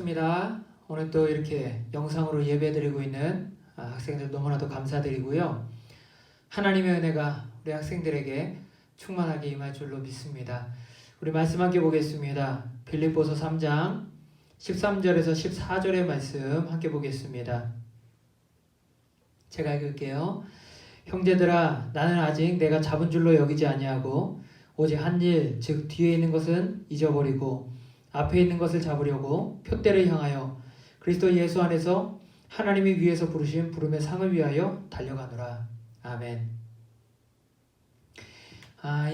반갑습니다. 오늘 또 이렇게 영상으로 예배드리고 있는 학생들 너무나도 감사드리고요. 하나님의 은혜가 우리 학생들에게 충만하게 임할 줄로 믿습니다. 우리 말씀 함께 보겠습니다. 빌립보서 3장 13절에서 14절의 말씀 함께 보겠습니다. 제가 읽을게요. 형제들아, 나는 아직 내가 잡은 줄로 여기지 아니하고 오직 한 일, 즉 뒤에 있는 것은 잊어버리고 앞에 있는 것을 잡으려고 표대를 향하여 그리스도 예수 안에서 하나님이 위에서 부르신 부름의 상을 위하여 달려가노라. 아멘.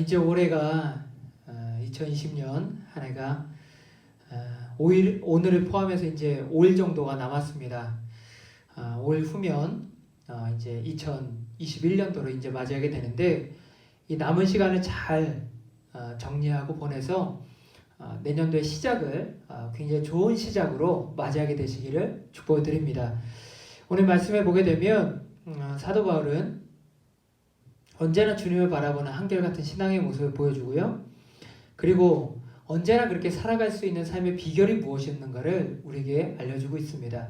이제 올해가 2020년 한 해가 5일, 오늘을 포함해서 이제 5일 정도가 남았습니다. 5일 후면 이제 2021년도로 이제 맞이하게 되는데, 이 남은 시간을 잘 정리하고 보내서 내년도의 시작을 굉장히 좋은 시작으로 맞이하게 되시기를 축복을 드립니다. 오늘 말씀에 보게 되면 사도 바울은 언제나 주님을 바라보는 한결같은 신앙의 모습을 보여주고요. 그리고 언제나 그렇게 살아갈 수 있는 삶의 비결이 무엇이었는가를 우리에게 알려주고 있습니다.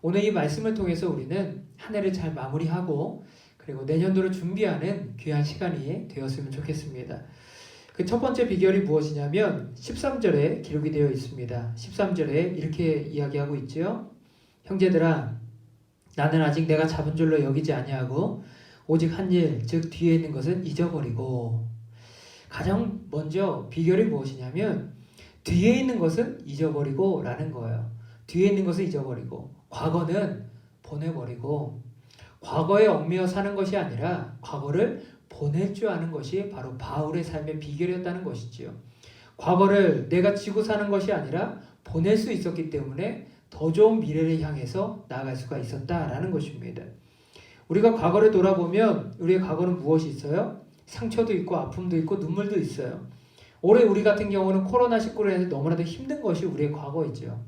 오늘 이 말씀을 통해서 우리는 한 해를 잘 마무리하고 그리고 내년도를 준비하는 귀한 시간이 되었으면 좋겠습니다. 그 첫 번째 비결이 무엇이냐면 13절에 기록이 되어 있습니다. 13절에 이렇게 이야기하고 있죠. 형제들아, 나는 아직 내가 잡은 줄로 여기지 아니하고 오직 한 일, 즉 뒤에 있는 것은 잊어버리고. 가장 먼저 비결이 무엇이냐면 뒤에 있는 것은 잊어버리고 라는 거예요. 뒤에 있는 것은 잊어버리고, 과거는 보내버리고, 과거에 얽매여 사는 것이 아니라 과거를 보낼 줄 아는 것이 바로 바울의 삶의 비결이었다는 것이지요. 과거를 내가 지고 사는 것이 아니라 보낼 수 있었기 때문에 더 좋은 미래를 향해서 나아갈 수가 있었다라는 것입니다. 우리가 과거를 돌아보면 우리의 과거는 무엇이 있어요? 상처도 있고 아픔도 있고 눈물도 있어요. 올해 우리 같은 경우는 코로나19로 인해서 너무나도 힘든 것이 우리의 과거이죠.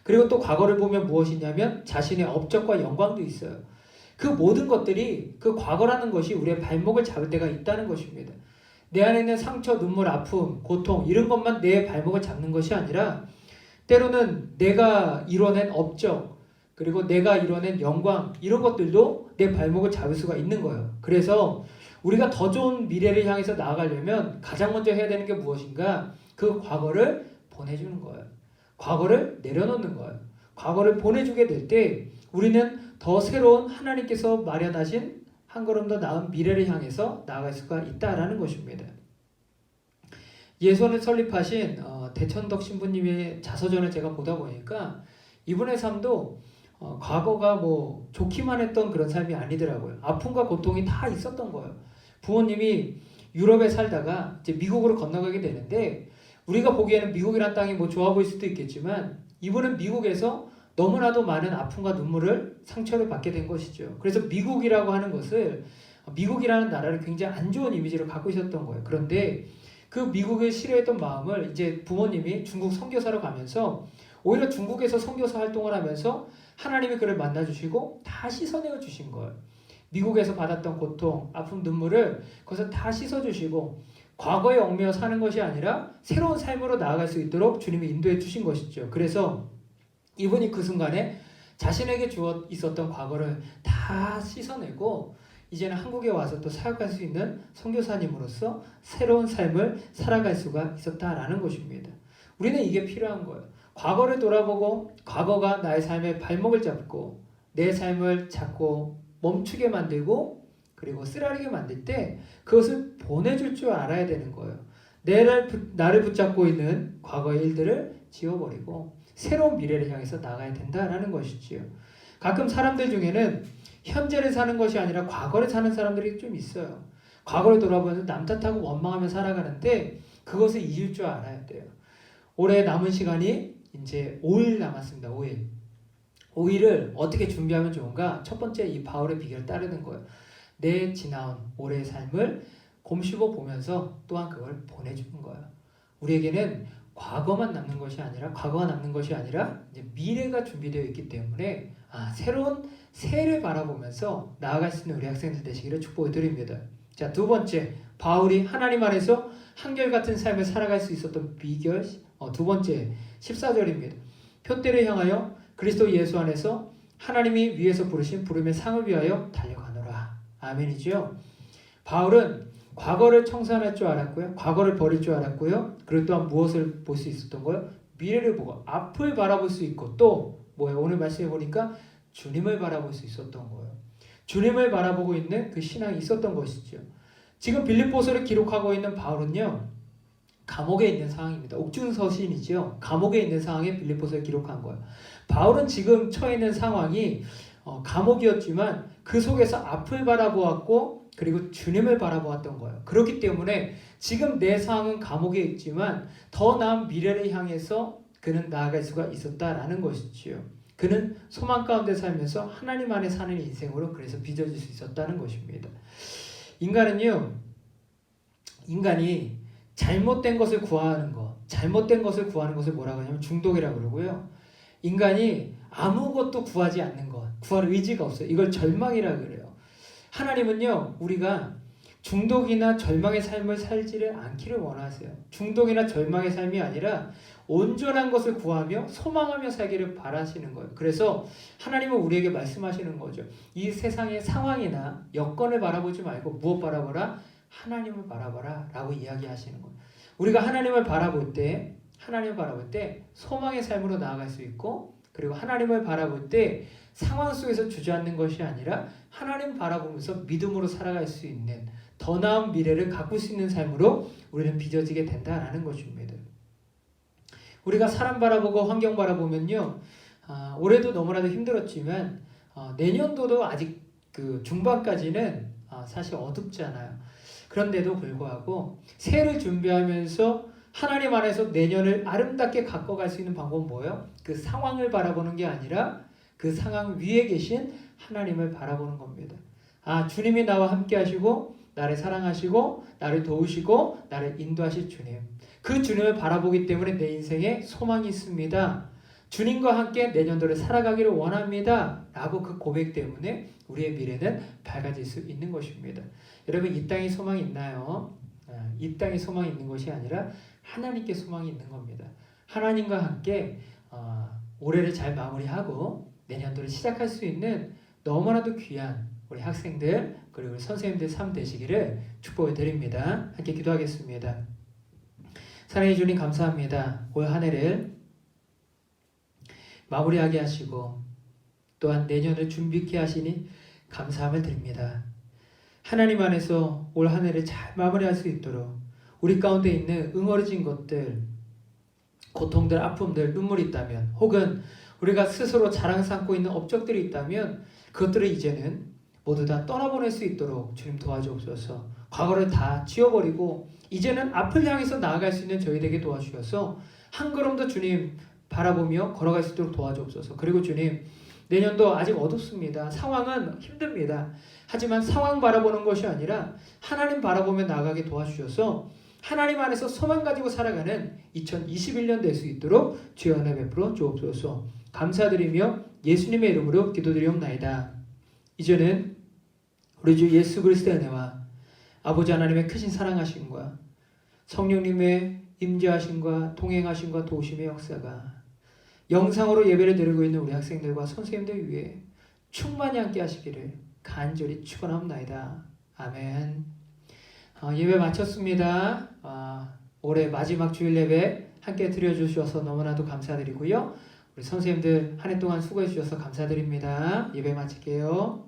그리고 또 과거를 보면 무엇이냐면 자신의 업적과 영광도 있어요. 그 모든 것들이, 그 과거라는 것이 우리의 발목을 잡을 때가 있다는 것입니다. 내 안에 있는 상처, 눈물, 아픔, 고통 이런 것만 내 발목을 잡는 것이 아니라 때로는 내가 이뤄낸 업적, 그리고 내가 이뤄낸 영광 이런 것들도 내 발목을 잡을 수가 있는 거예요. 그래서 우리가 더 좋은 미래를 향해서 나아가려면 가장 먼저 해야 되는 게 무엇인가? 그 과거를 보내주는 거예요. 과거를 내려놓는 거예요. 과거를 보내주게 될 때 우리는 더 새로운 하나님께서 마련하신 한 걸음 더 나은 미래를 향해서 나아갈 수가 있다라는 것입니다. 예수를 설립하신 대천덕 신부님의 자서전을 제가 보다 보니까 이분의 삶도 과거가 뭐 좋기만 했던 그런 삶이 아니더라고요. 아픔과 고통이 다 있었던 거예요. 부모님이 유럽에 살다가 이제 미국으로 건너가게 되는데, 우리가 보기에는 미국이란 땅이 뭐 좋아 보일 수도 있겠지만 이분은 미국에서 너무나도 많은 아픔과 눈물을, 상처를 받게 된 것이죠. 그래서 미국이라고 하는 것을, 미국이라는 나라를 굉장히 안 좋은 이미지로 갖고 있었던 거예요. 그런데 그 미국을 싫어했던 마음을 이제 부모님이 중국 선교사로 가면서 오히려 중국에서 선교사 활동을 하면서 하나님이 그를 만나주시고 다 씻어내어 주신 거예요. 미국에서 받았던 고통, 아픔, 눈물을 거기서 다 씻어주시고 과거에 얽매여 사는 것이 아니라 새로운 삶으로 나아갈 수 있도록 주님이 인도해 주신 것이죠. 그래서 이분이 그 순간에 자신에게 주어 있었던 과거를 다 씻어내고 이제는 한국에 와서 또 사역할 수 있는 선교사님으로서 새로운 삶을 살아갈 수가 있었다라는 것입니다. 우리는 이게 필요한 거예요. 과거를 돌아보고 과거가 나의 삶의 발목을 잡고 내 삶을 잡고 멈추게 만들고 그리고 쓰라리게 만들 때 그것을 보내줄 줄 알아야 되는 거예요. 나를 붙잡고 있는 과거의 일들을 지워버리고 새로운 미래를 향해서 나가야 된다라는 것이지요. 가끔 사람들 중에는 현재를 사는 것이 아니라 과거를 사는 사람들이 좀 있어요. 과거를 돌아보면서 남 탓하고 원망하며 살아가는데 그것을 잊을 줄 알아야 돼요. 올해 남은 시간이 이제 5일 남았습니다. 5일. 5일을 어떻게 준비하면 좋은가? 첫 번째, 이 바울의 비결을 따르는 거예요. 내 지나온 올해의 삶을 곰씹어 보면서 또한 그걸 보내주는 거예요. 우리에게는 과거가 남는 것이 아니라 이제 미래가 준비되어 있기 때문에 새로운 새해를 바라보면서 나아갈 수 있는 우리 학생들 되시기를 축복을 드립니다. 자, 두 번째, 바울이 하나님 안에서 한결같은 삶을 살아갈 수 있었던 비결, 두 번째 14절입니다. 표대를 향하여 그리스도 예수 안에서 하나님이 위에서 부르신 부름의 상을 위하여 달려가노라. 아멘이죠. 바울은 과거를 청산할 줄 알았고요. 과거를 버릴 줄 알았고요. 그리고 또한 무엇을 볼 수 있었던 거예요? 미래를 보고 앞을 바라볼 수 있고 또 뭐예요? 오늘 말씀해 보니까 주님을 바라볼 수 있었던 거예요. 주님을 바라보고 있는 그 신앙이 있었던 것이죠. 지금 빌립보서를 기록하고 있는 바울은요. 감옥에 있는 상황입니다. 옥중 서신이죠. 감옥에 있는 상황에 빌립보서를 기록한 거예요. 바울은 지금 처해 있는 상황이 감옥이었지만 그 속에서 앞을 바라보았고 그리고 주님을 바라보았던 거예요. 그렇기 때문에 지금 내 상황은 감옥에 있지만 더 나은 미래를 향해서 그는 나아갈 수가 있었다라는 것이지요. 그는 소망 가운데 살면서 하나님 안에 사는 인생으로 그래서 빚어질 수 있었다는 것입니다. 인간이 잘못된 것을 구하는 것, 잘못된 것을 구하는 것을 뭐라고 하냐면 중독이라고 그러고요. 인간이 아무것도 구하지 않는 것, 구할 의지가 없어요. 이걸 절망이라고 그래요. 하나님은요, 우리가 중독이나 절망의 삶을 살지를 않기를 원하세요. 중독이나 절망의 삶이 아니라 온전한 것을 구하며 소망하며 살기를 바라시는 거예요. 그래서 하나님은 우리에게 말씀하시는 거죠. 이 세상의 상황이나 여건을 바라보지 말고 무엇 바라보라? 하나님을 바라봐라 라고 이야기하시는 거예요. 우리가 하나님을 바라볼 때 소망의 삶으로 나아갈 수 있고 그리고 하나님을 바라볼 때 상황 속에서 주저앉는 것이 아니라 하나님 바라보면서 믿음으로 살아갈 수 있는 더 나은 미래를 가꿀 수 있는 삶으로 우리는 빚어지게 된다라는 것입니다. 우리가 사람 바라보고 환경 바라보면요. 올해도 너무나도 힘들었지만 내년도도 아직 그 중반까지는 사실 어둡잖아요. 그런데도 불구하고 새해를 준비하면서 하나님 안에서 내년을 아름답게 가꿔갈 수 있는 방법은 뭐예요? 그 상황을 바라보는 게 아니라 그 상황 위에 계신 하나님을 바라보는 겁니다. 주님이 나와 함께 하시고 나를 사랑하시고 나를 도우시고 나를 인도하실 주님. 그 주님을 바라보기 때문에 내 인생에 소망이 있습니다. 주님과 함께 내년도를 살아가기를 원합니다. 라고 그 고백 때문에 우리의 미래는 밝아질 수 있는 것입니다. 여러분 이 땅에 소망이 있나요? 이 땅에 소망이 있는 것이 아니라 하나님께 소망이 있는 겁니다. 하나님과 함께 올해를 잘 마무리하고 내년도를 시작할 수 있는 너무나도 귀한 우리 학생들 그리고 우리 선생님들 삶 되시기를 축복을 드립니다. 함께 기도하겠습니다. 사랑해 주님 감사합니다. 올 한 해를 마무리하게 하시고 또한 내년을 준비케 하시니 감사함을 드립니다. 하나님 안에서 올 한 해를 잘 마무리할 수 있도록 우리 가운데 있는 응어리진 것들, 고통들, 아픔들, 눈물이 있다면 혹은 우리가 스스로 자랑 삼고 있는 업적들이 있다면 그것들을 이제는 모두 다 떠나보낼 수 있도록 주님 도와주옵소서. 과거를 다 지워버리고 이제는 앞을 향해서 나아갈 수 있는 저희에게 도와주셔서 한 걸음 더 주님 바라보며 걸어갈 수 있도록 도와주옵소서. 그리고 주님 내년도 아직 어둡습니다. 상황은 힘듭니다. 하지만 상황 바라보는 것이 아니라 하나님 바라보며 나아가게 도와주셔서 하나님 안에서 소망 가지고 살아가는 2021년 될 수 있도록 주의 은혜 베풀어 주옵소서. 감사드리며 예수님의 이름으로 기도드리옵나이다. 이제는 우리 주 예수 그리스도의 은혜와 아버지 하나님의 크신 사랑하심과 성령님의 임재하심과 동행하심과 도우심의 역사가 영상으로 예배를 드리고 있는 우리 학생들과 선생님들 위해 충만히 함께 하시기를 간절히 축원합니다. 아멘. 예배 마쳤습니다. 올해 마지막 주일 예배 함께 드려주셔서 너무나도 감사드리고요. 우리 선생님들 한 해 동안 수고해 주셔서 감사드립니다. 예배 마칠게요.